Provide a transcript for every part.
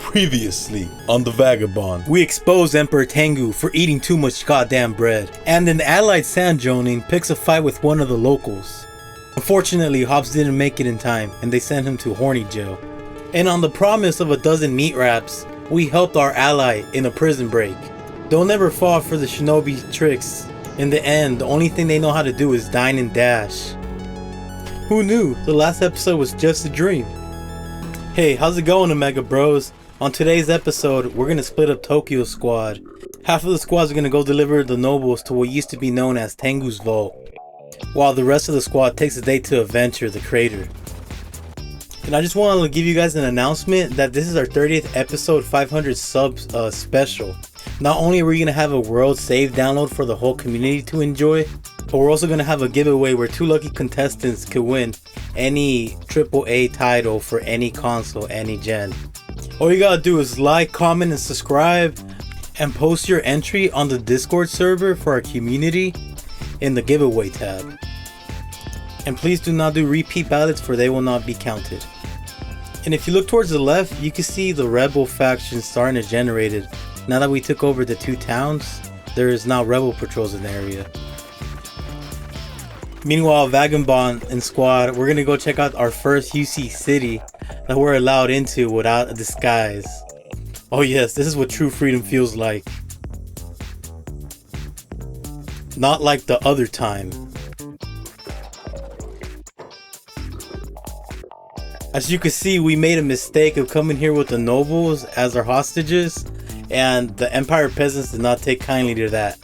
Previously on the Vagabond, we expose Emperor Tengu for eating too much goddamn bread, and an allied sand jonin picks a fight with one of the locals. Unfortunately, Hobbs didn't make it in time, and they sent him to horny jail. And on the promise of a dozen meat wraps, we helped our ally in a prison break. Don't ever fall for the shinobi tricks. In the end, the only thing they know how to do is dine and dash. Who knew? The last episode was just a dream. Hey, how's it going, Omega Bros? On today's episode, we're gonna split up Tokyo's squad. Half of the squads are gonna go deliver the nobles to what used to be known as Tengu's Vault, while the rest of the squad takes a day to adventure the crater. And I just want to give you guys an announcement that this is our 30th episode 500 subs special. Not only are we gonna have a world save download for the whole community to enjoy, but we're also gonna have a giveaway where 2 lucky contestants could win any AAA title for any console, any gen. All you gotta do is like, comment, and subscribe, and post your entry on the Discord server for our community in the giveaway tab. And please do not do repeat ballots, for they will not be counted. And if you look towards the left, you can see the rebel faction starting to generate it. Now that we took over the 2 towns, there is now rebel patrols in the area. Meanwhile, Vagabond and squad, we're gonna go check out our first UC city that we're allowed into without a disguise. Oh yes, this is what true freedom feels like. Not like the other time. As you can see, we made a mistake of coming here with the nobles as our hostages, and the Empire peasants did not take kindly to that.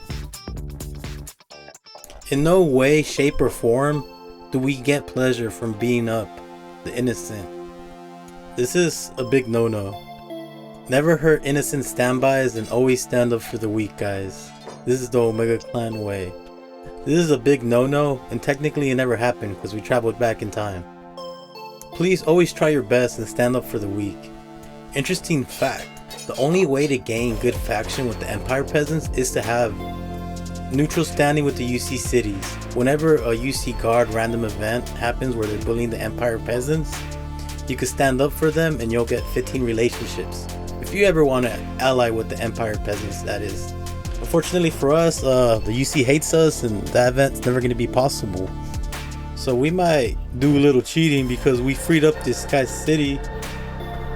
In no way, shape, or form do we get pleasure from beating up the innocent. This is a big no-no. Never hurt innocent standbys and always stand up for the weak, guys. This is the Omega Clan way. This is a big no-no, and technically it never happened because we traveled back in time. Please always try your best and stand up for the weak. Interesting fact, the only way to gain good faction with the Empire peasants is to have neutral standing with the UC cities. Whenever a UC guard random event happens where they're bullying the Empire peasants, you can stand up for them and you'll get 15 relationships. If you ever want to ally with the Empire peasants, that is. Unfortunately for us, the UC hates us and that event's never going to be possible. So we might do a little cheating because we freed up this guy's city.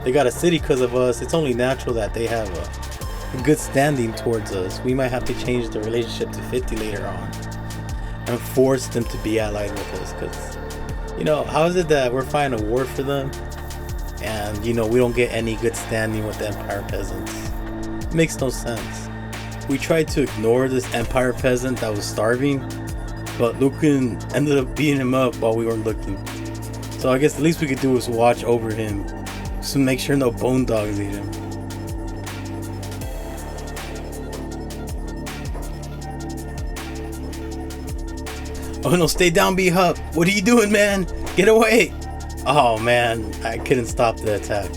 They got a city because of us. It's only natural that they have a good standing towards us. We might have to change the relationship to 50 later on and force them to be allied with us, because, you know, how is it that we're fighting a war for them and, you know, we don't get any good standing with the Empire peasants? It makes no sense. We tried to ignore this Empire peasant that was starving, but Lucan ended up beating him up while we weren't looking. So I guess the least we could do is watch over him to make sure no bone dogs eat him. Oh no, stay down, B-Hub. What are you doing, man? Get away. Oh man, I couldn't stop the attack.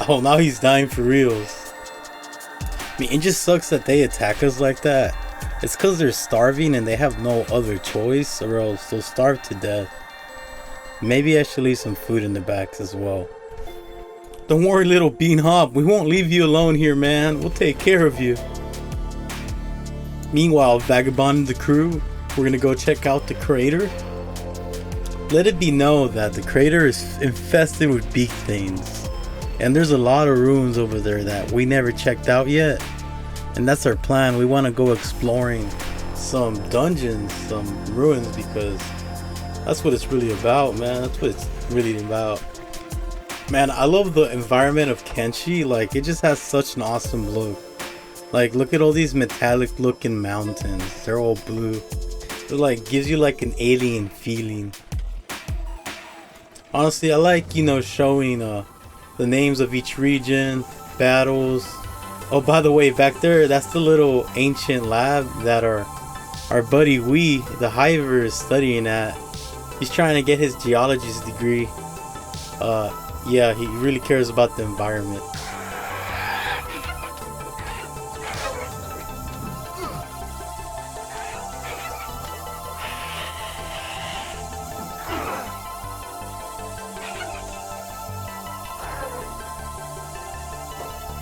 Oh, now he's dying for reals. I mean, it just sucks that they attack us like that. It's because they're starving and they have no other choice, or else they'll starve to death. Maybe I should leave some food in the backs as well. Don't worry, little Bean Hop. We won't leave you alone here, man. We'll take care of you. Meanwhile, Vagabond and the crew, we're gonna go check out the crater. Let it be known that the crater is infested with beak things, and there's a lot of ruins over there that we never checked out yet, and that's our plan. We want to go exploring some dungeons, some ruins, because that's what it's really about, man. That's what it's really about. Man, I love the environment of Kenshi. Like, it just has such an awesome look. Like, look at all these metallic looking mountains. They're all blue. It like gives you like an alien feeling. Honestly, I like, you know, showing the names of each region, battles. Oh, by the way, back there, that's the little ancient lab that our buddy the hiver, is studying at. He's trying to get his geologist degree. Yeah, he really cares about the environment.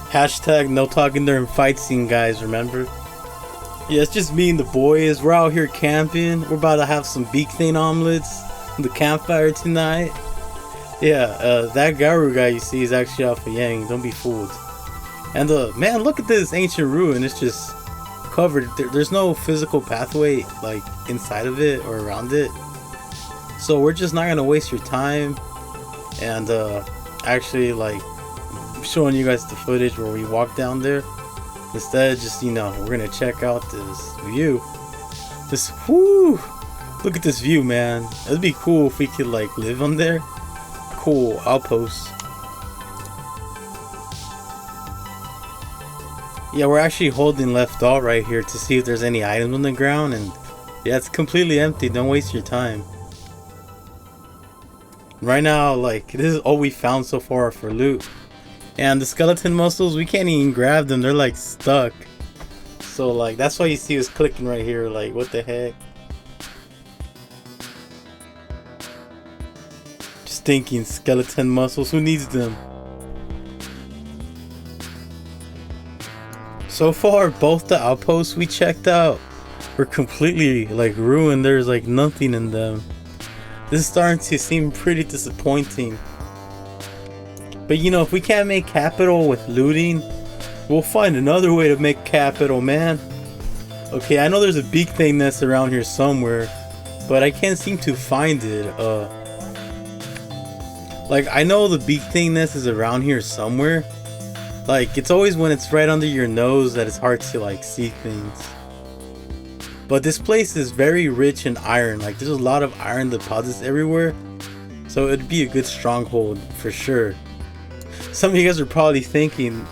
Hashtag no talking during fight scene, guys, remember? Yeah, it's just me and the boys. We're out here camping. We're about to have some beak thing omelets on the campfire tonight. Yeah, that Garu guy you see is actually Alpha Yang. Don't be fooled. And man, look at this ancient ruin. It's just covered. There's no physical pathway like inside of it or around it. So we're just not gonna waste your time and actually like showing you guys the footage where we walk down there. Instead, just, you know, we're gonna check out this view. This, whoo! Look at this view, man. It'd be cool if we could like live on there. Cool outpost. Yeah, we're actually holding left alt right here to see if there's any items on the ground, and yeah, it's completely empty. Don't waste your time. Right now, like, this is all we found so far for loot. And the skeleton muscles, we can't even grab them. They're like stuck. So like, that's why you see us clicking right here. Like, what the heck? Just thinking skeleton muscles. Who needs them? So far, both the outposts we checked out were completely like ruined. There's like nothing in them. This is starting to seem pretty disappointing. But you know, if we can't make capital with looting, we'll find another way to make capital, man. Okay, I know there's a beak thing nest around here somewhere, but I can't seem to find it. Like, I know the beak thing nest is around here somewhere. Like, it's always when it's right under your nose that it's hard to like see things. But this place is very rich in iron. Like, there's a lot of iron deposits everywhere, so it'd be a good stronghold for sure. Some of you guys are probably thinking,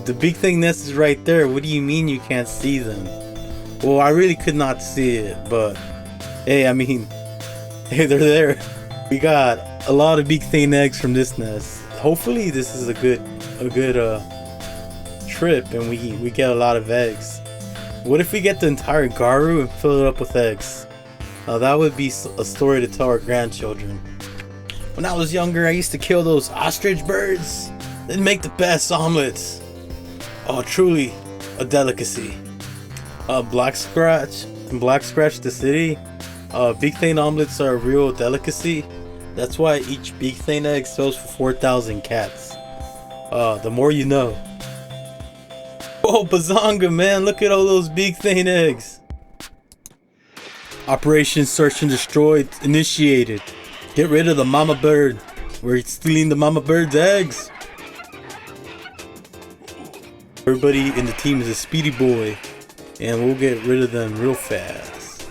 the big thing nest is right there. What do you mean you can't see them? Well, I really could not see it, but hey, I mean, hey, they're there. We got a lot of big thing eggs from this nest. Hopefully this is a good trip and we get a lot of eggs. What if we get the entire Garu and fill it up with eggs? Now that would be a story to tell our grandchildren. When I was younger, I used to kill those ostrich birds and make the best omelets. Oh, truly a delicacy. Black Scratch the city. Beak thing omelets are a real delicacy. That's why each beak thing egg sells for 4,000 cats. The more you know. Oh, Bazonga, man, look at all those beak thing eggs. Operation Search and Destroy initiated. Get rid of the mama bird. We're stealing the mama bird's eggs. Everybody in the team is a speedy boy, and we'll get rid of them real fast.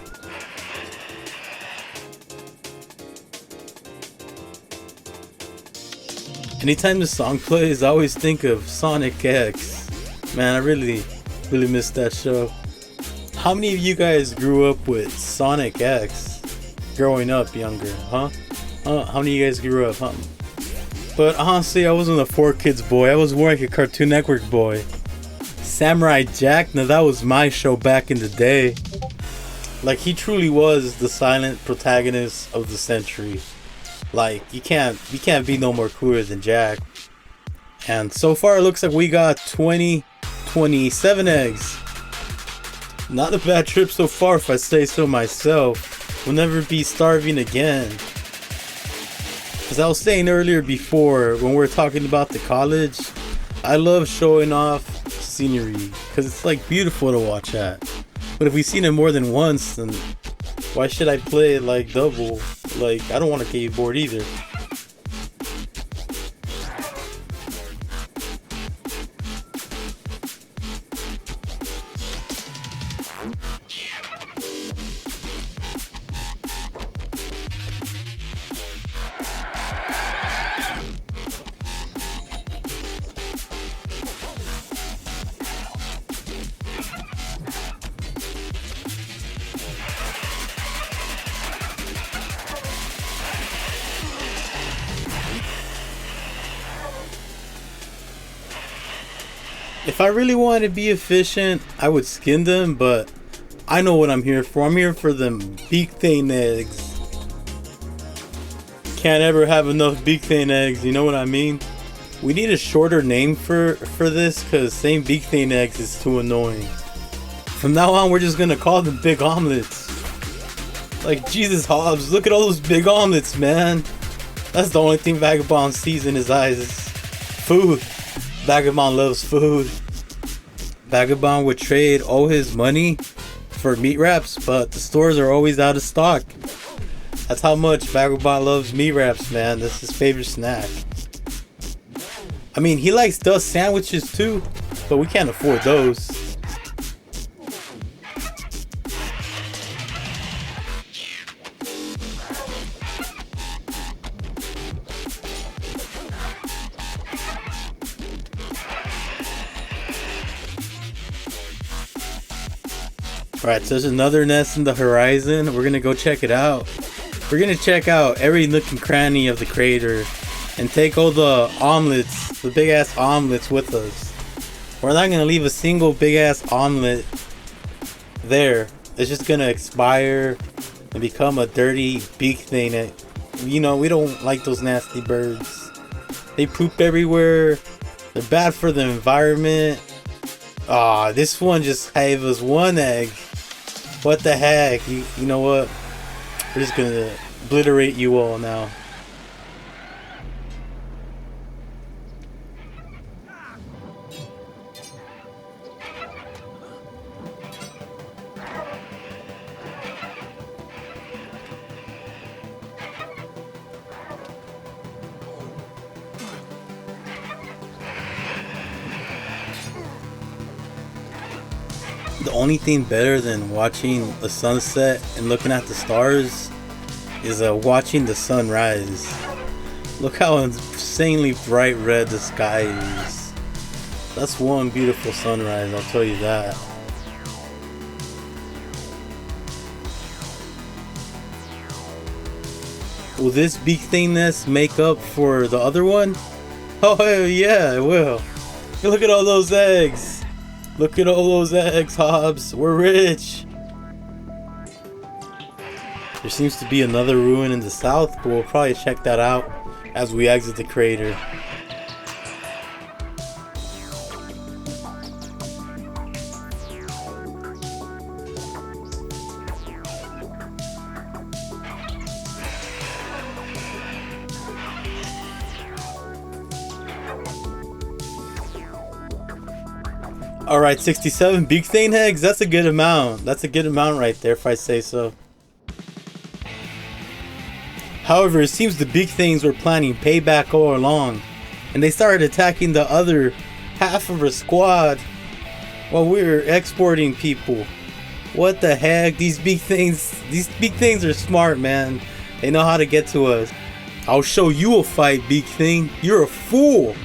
Anytime the song plays, I always think of Sonic X. Man, I really missed that show. How many of you guys grew up with Sonic X growing up younger, huh? How many of you guys grew up, huh? But honestly, I wasn't a 4Kids boy. I was more like a Cartoon Network boy. Samurai Jack, now that was my show back in the day. Like, he truly was the silent protagonist of the century. Like, you can't be no more cooler than Jack. And so far it looks like we got 27 eggs. Not a bad trip so far, if I say so myself. We'll never be starving again. As I was saying earlier before, when we were talking about the college, I love showing off scenery because it's like beautiful to watch at. But if we've seen it more than once, then why should I play it like double? Like, I don't want a cave board either. If I really wanted to be efficient, I would skin them, but I know what I'm here for. I'm here for them beak thing eggs. Can't ever have enough beak thing eggs, you know what I mean? We need a shorter name for this, because saying Beak Thing eggs is too annoying. From now on, we're just gonna call them big omelets. Like, Jesus, Hobbs, look at all those big omelets, man. That's the only thing Vagabond sees in his eyes is food. Vagabond loves food. Vagabond would trade all his money for meat wraps, but the stores are always out of stock. That's how much Vagabond loves meat wraps, man. That's his favorite snack. I mean, he likes dust sandwiches too, but we can't afford those. Alright, so there's another nest in the horizon. We're gonna go check it out. We're gonna check out every nook and cranny of the crater and take all the omelets, the big ass omelets with us. We're not gonna leave a single big ass omelet there. It's just gonna expire and become a dirty beak thing that, you know, we don't like those nasty birds. They poop everywhere. They're bad for the environment. Ah, this one just gave us one egg. What the heck? You know what? We're just gonna obliterate you all now. The only thing better than watching the sunset and looking at the stars is watching the sunrise. Look how insanely bright red the sky is. That's one beautiful sunrise, I'll tell you that. Will this beak thing nest make up for the other one? Oh hell yeah, it will. Look at all those eggs. Look at all those eggs, Hobbs. We're rich. There seems to be another ruin in the south, but we'll probably check that out as we exit the crater. Alright, 67 beak thing eggs. That's a good amount. That's a good amount right there, if I say so. However, it seems the beak things were planning payback all along, and they started attacking the other half of our squad while we were exporting people. What the heck? These beak things are smart, man. They know how to get to us. I'll show you a fight, beak thing. You're a fool.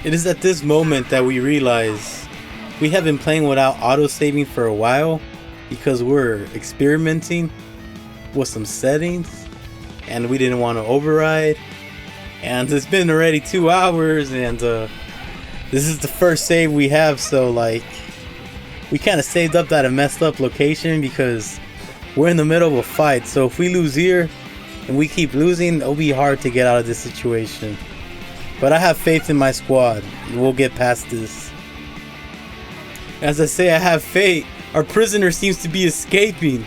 It is at this moment that we realize we have been playing without auto-saving for a while because we're experimenting with some settings and we didn't want to override. And it's been already 2 hours and this is the first save we have, so like we kind of saved up at a messed up location because we're in the middle of a fight. So if we lose here and we keep losing, it'll be hard to get out of this situation. But I have faith in my squad. We'll get past this. As I say, I have faith. Our prisoner seems to be escaping.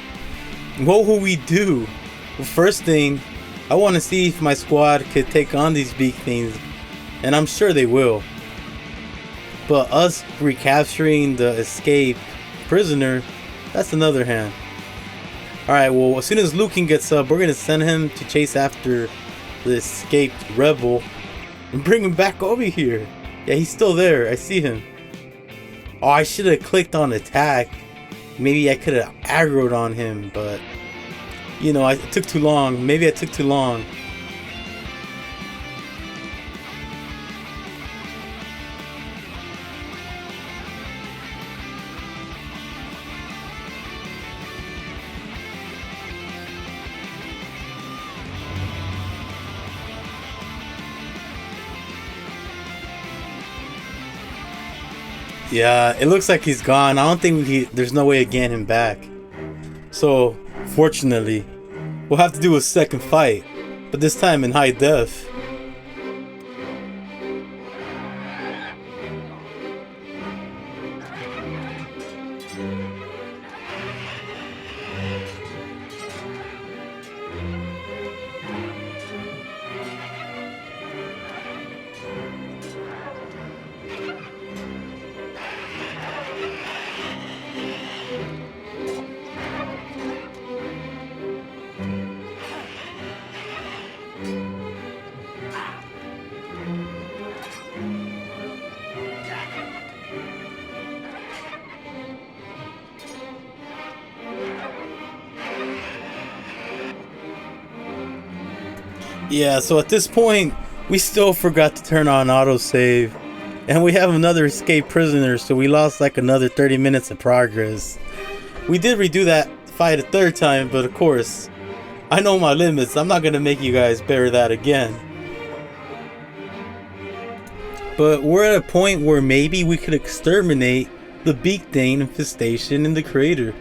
What will we do? Well, first thing, I want to see if my squad could take on these beak things. And I'm sure they will. But us recapturing the escaped prisoner, that's another hand. Alright, well, as soon as Lucan gets up, we're going to send him to chase after the escaped rebel. And bring him back over here. Yeah, he's still there. I see him. Oh, I should have clicked on attack. Maybe I could have aggroed on him, but you know, it took too long. Maybe I took too long. Yeah, it looks like he's gone. I don't think there's no way of getting him back. So, fortunately, we'll have to do a second fight, but this time in high def. Yeah, so at this point, we still forgot to turn on autosave. And we have another escaped prisoner, so we lost like another 30 minutes of progress. We did redo that fight a third time, but of course, I know my limits. I'm not gonna make you guys bear that again. But we're at a point where maybe we could exterminate the Beak thing infestation in the crater.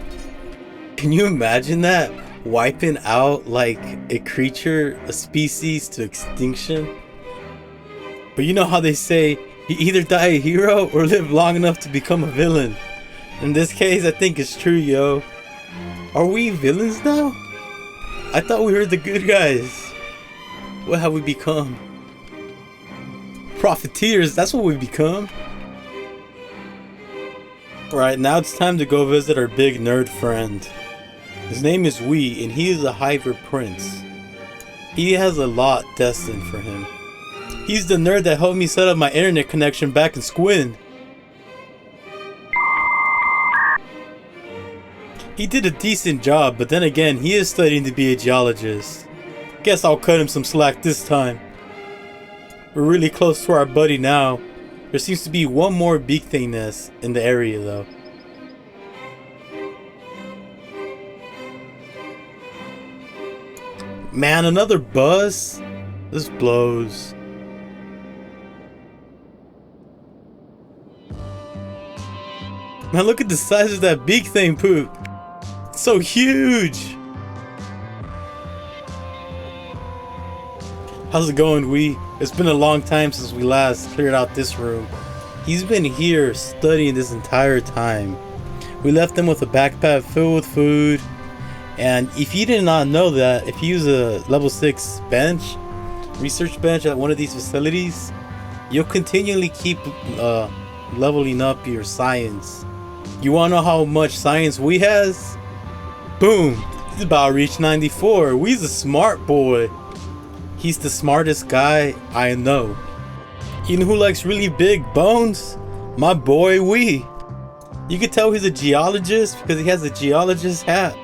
Can you imagine that? Wiping out like a creature, a species to extinction? But you know how they say, you either die a hero or live long enough to become a villain. In this case, I think it's true, yo. Are we villains now? I thought we were the good guys. What have we become? Profiteers, that's what we become. Right, now it's time to go visit our big nerd friend. His name is Wee, and he is a hive prince. He has a lot destined for him. He's the nerd that helped me set up my internet connection back in Squin. He did a decent job, but then again, he is studying to be a geologist. Guess I'll cut him some slack this time. We're really close to our buddy now. There seems to be one more Beak thing nest in the area though. Man, another buzz? This blows. Man, look at the size of that Beak thing poop. It's so huge. How's it going, Wee? It's been a long time since we last cleared out this room. He's been here studying this entire time. We left him with a backpack filled with food. And if you did not know that, if you use a level 6 bench, research bench at one of these facilities, you'll continually keep leveling up your science. You wanna know how much science we has? Boom! He's about to reach 94. We's a smart boy. He's the smartest guy I know. You know who likes really big bones? My boy Wee. You can tell he's a geologist because he has a geologist hat.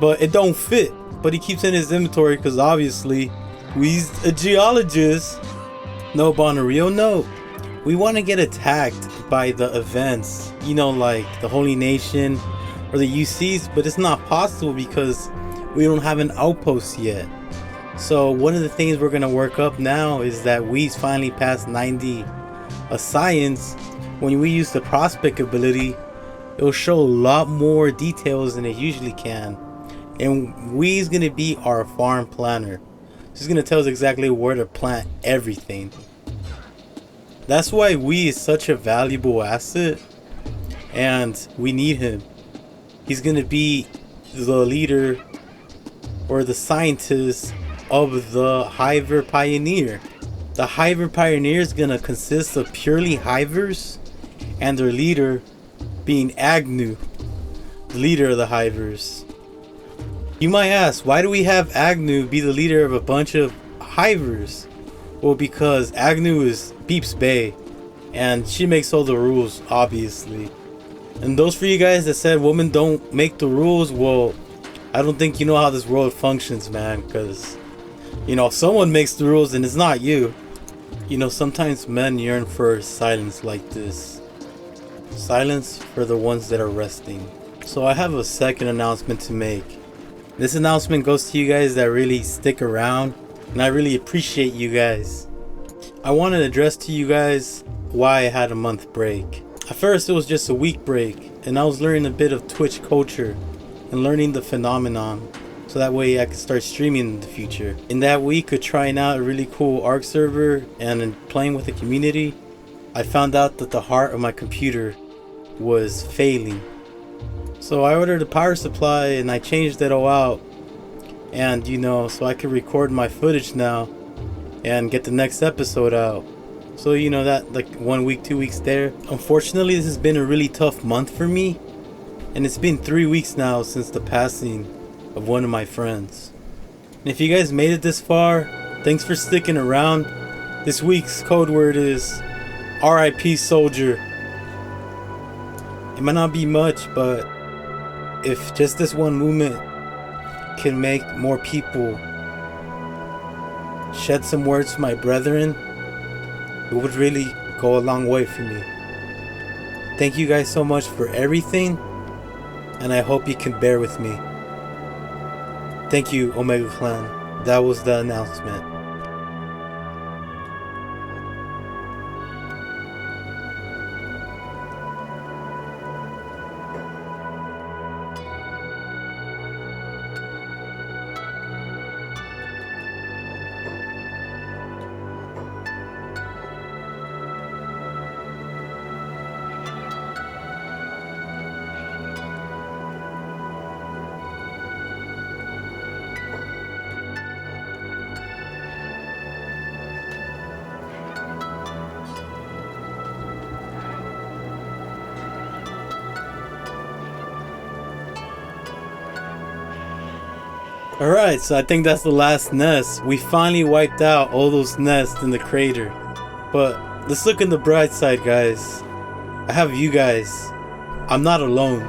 But it don't fit. But he keeps in his inventory because obviously Wee's a geologist. No, but on a real note, we want to get attacked by the events. You know, like the Holy Nation or the UCs, but it's not possible because we don't have an outpost yet. So one of the things we're gonna work up now is that Wee's finally passed 90 science. When we use the prospect ability, it'll show a lot more details than it usually can. And Wee's gonna be our farm planner. He's gonna tell us exactly where to plant everything. That's why Wee is such a valuable asset, and we need him. He's gonna be the leader or the scientist of the Hiver Pioneer. The Hiver Pioneer is gonna consist of purely Hivers, and their leader being Agnew, the leader of the Hivers. You might ask, why do we have Agnew be the leader of a bunch of Hivers? Well, because Agnew is Beep's bae, and she makes all the rules, obviously. And those for you guys that said women don't make the rules, well, I don't think you know how this world functions, man, because you know, if someone makes the rules and it's not you. You know, sometimes men yearn for silence like this. Silence for the ones that are resting. So I have a second announcement to make. This announcement goes to you guys that really stick around, and I really appreciate you guys. I want to address to you guys why I had a month break. At first it was just a week break, and I was learning a bit of Twitch culture and learning the phenomenon, so that way I could start streaming in the future. In that week of trying out a really cool ARC server and playing with the community, I found out that the heart of my computer was failing. So I ordered a power supply and I changed it all out, and so I could record my footage now and get the next episode out. So that like 1 week, 2 weeks there. Unfortunately, this has been a really tough month for me, and it's been 3 weeks now since the passing of one of my friends. And if you guys made it this far, thanks for sticking around. This week's code word is RIP soldier. It might not be much, but if just this one movement can make more people shed some words to my brethren, it would really go a long way for me. Thank you guys so much for everything, and I hope you can bear with me. Thank you, Omega Clan. That was the announcement. Alright, so I think that's the last nest. We finally wiped out all those nests in the crater. But let's look on the bright side, guys. I have you guys. I'm not alone.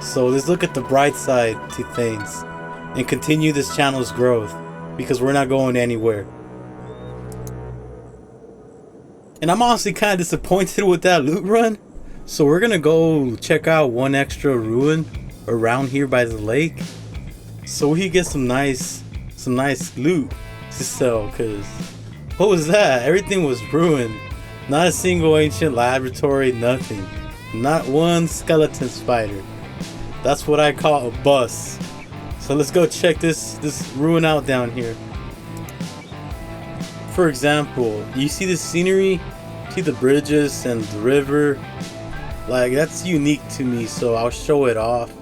So let's look at the bright side to things and continue this channel's growth, because we're not going anywhere. And I'm honestly kind of disappointed with that loot run. So we're gonna go check out one extra ruin around here by the lake, so we can get some nice loot to sell. Cause what was that? Everything was ruined. Not a single ancient laboratory, nothing. Not one skeleton spider. That's what I call a bust. So let's go check this ruin out down here. For example, you see the scenery? See the bridges and the river? Like, that's unique to me, so I'll show it off.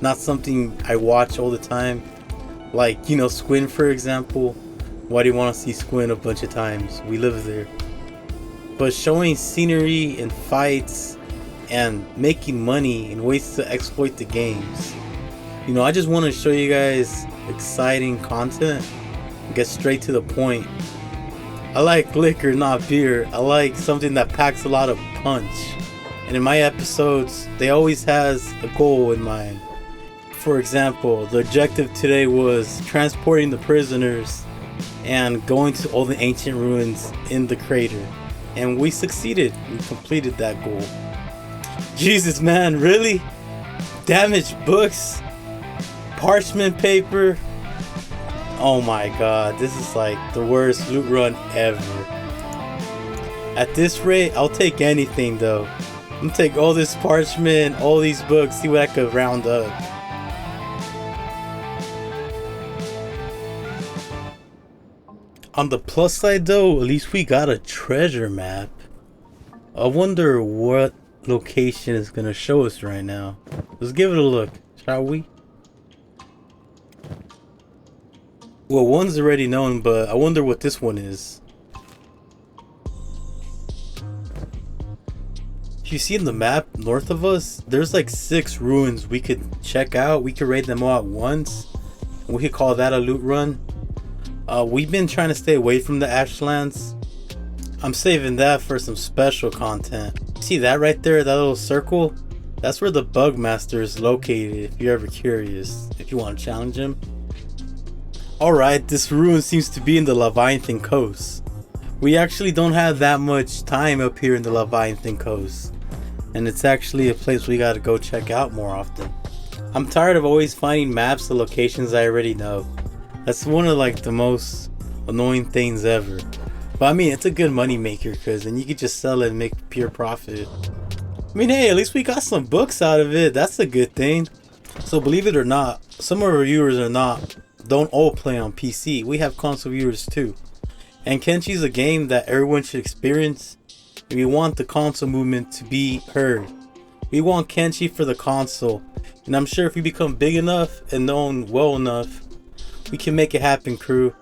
Not something I watch all the time. Like, Squin, for example. Why do you want to see Squin a bunch of times? We live there. But showing scenery and fights and making money and ways to exploit the games. I just want to show you guys exciting content and get straight to the point. I like liquor, not beer. I like something that packs a lot of punch. And in my episodes, they always has a goal in mind. For example, the objective today was transporting the prisoners and going to all the ancient ruins in the crater. And we succeeded. We completed that goal. Jesus, man, really? Damaged books? Parchment paper? Oh my god, this is like the worst loot run ever. At this rate, I'll take anything though. I'm gonna take all this parchment, all these books, see what I could round up. On the plus side though, at least we got a treasure map. I wonder what location is gonna show us right now. Let's give it a look, shall we? Well, one's already known, but I wonder what this one is. If you see in the map north of us, there's like 6 ruins we could check out. We could raid them all at once. We could call that a loot run. We've been trying to stay away from the Ashlands. I'm saving that for some special content. See that right there, that little circle? That's where the Bugmaster is located, if you're ever curious, if you want to challenge him. Alright, this ruin seems to be in the Leviathan Coast. We actually don't have that much time up here in the Leviathan Coast, and it's actually a place we gotta go check out more often. I'm tired of always finding maps of locations I already know. That's one of like the most annoying things ever. But I mean, it's a good money maker, because then you could just sell it and make pure profit. I mean, hey, at least we got some books out of it. That's a good thing. So believe it or not, some of our viewers don't all play on PC. We have console viewers too. And Kenshi's a game that everyone should experience. And we want the console movement to be heard. We want Kenshi for the console. And I'm sure if we become big enough and known well enough, we can make it happen, crew.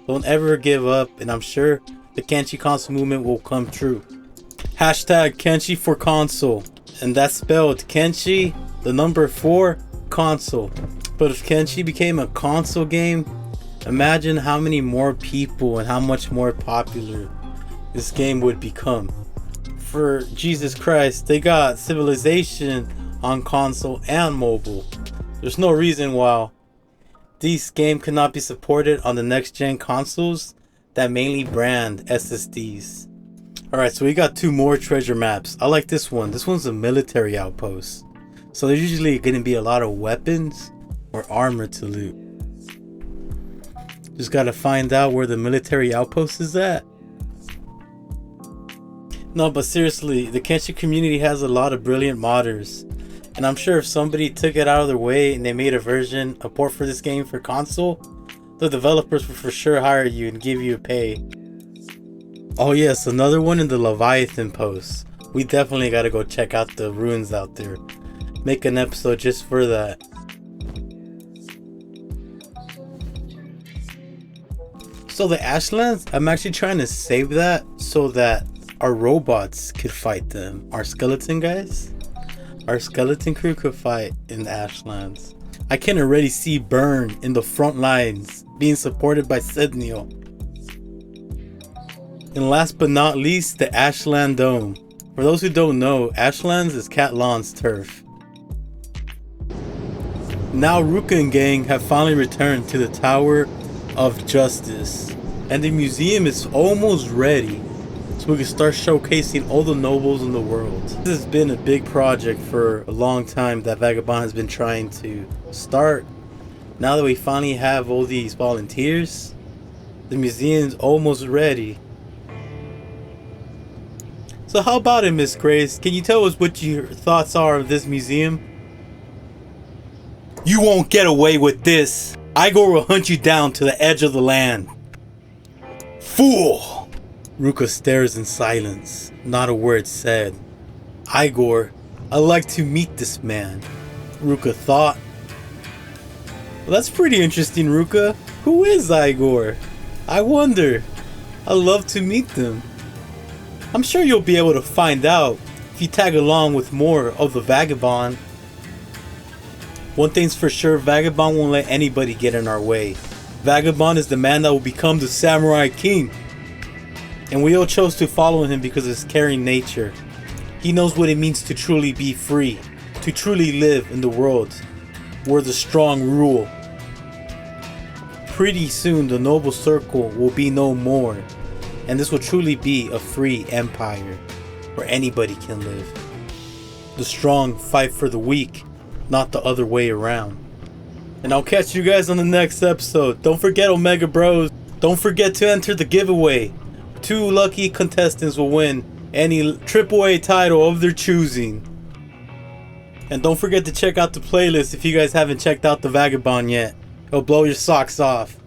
Don't ever give up, and I'm sure the Kenshi console movement will come true. Hashtag Kenshi for console. And that's spelled Kenshi, the number 4, console. But if Kenshi became a console game, imagine how many more people and how much more popular this game would become. For Jesus Christ, they got Civilization on console and mobile. There's no reason why this game cannot be supported on the next gen consoles that mainly brand SSDs. Alright, so we got 2 more treasure maps. I like this one. This one's a military outpost. So there's usually going to be a lot of weapons or armor to loot. Just gotta find out where the military outpost is at. No, but seriously, the Kenshi community has a lot of brilliant modders. And I'm sure if somebody took it out of their way and they made a port for this game for console, the developers would for sure hire you and give you a pay. Oh yes, another one in the Leviathan post. We definitely gotta go check out the ruins out there. Make an episode just for that. So the Ashlands, I'm actually trying to save that so that our robots could fight them. Our skeleton guys, our skeleton crew could fight in the Ashlands. I can already see Burn in the front lines being supported by Sednio. And last but not least, the Ashland Dome. For those who don't know, Ashlands is Catlan's turf. Now Ruka and gang have finally returned to the Tower of Justice, and the museum is almost ready, so we can start showcasing all the nobles in the world. This has been a big project for a long time that Vagabond has been trying to start. Now that we finally have all these volunteers, the museum's almost ready. So how about it, Miss Grace? Can you tell us what your thoughts are of this museum? You won't get away with this. Igor will hunt you down to the edge of the land. Fool! Ruka stares in silence, not a word said. Igor, I'd like to meet this man, Ruka thought. Well, that's pretty interesting, Ruka. Who is Igor? I wonder. I'd love to meet them. I'm sure you'll be able to find out if you tag along with more of the Vagabond. One thing's for sure, Vagabond won't let anybody get in our way. Vagabond is the man that will become the Samurai King. And we all chose to follow him because of his caring nature. He knows what it means to truly be free, to truly live in the world where the strong rule. Pretty soon the noble circle will be no more, and this will truly be a free empire where anybody can live. The strong fight for the weak, not the other way around. And I'll catch you guys on the next episode. Don't forget, Omega Bros, don't forget to enter the giveaway. 2 lucky contestants will win any AAA title of their choosing. And don't forget to check out the playlist if you guys haven't checked out the Vagabond yet. It'll blow your socks off.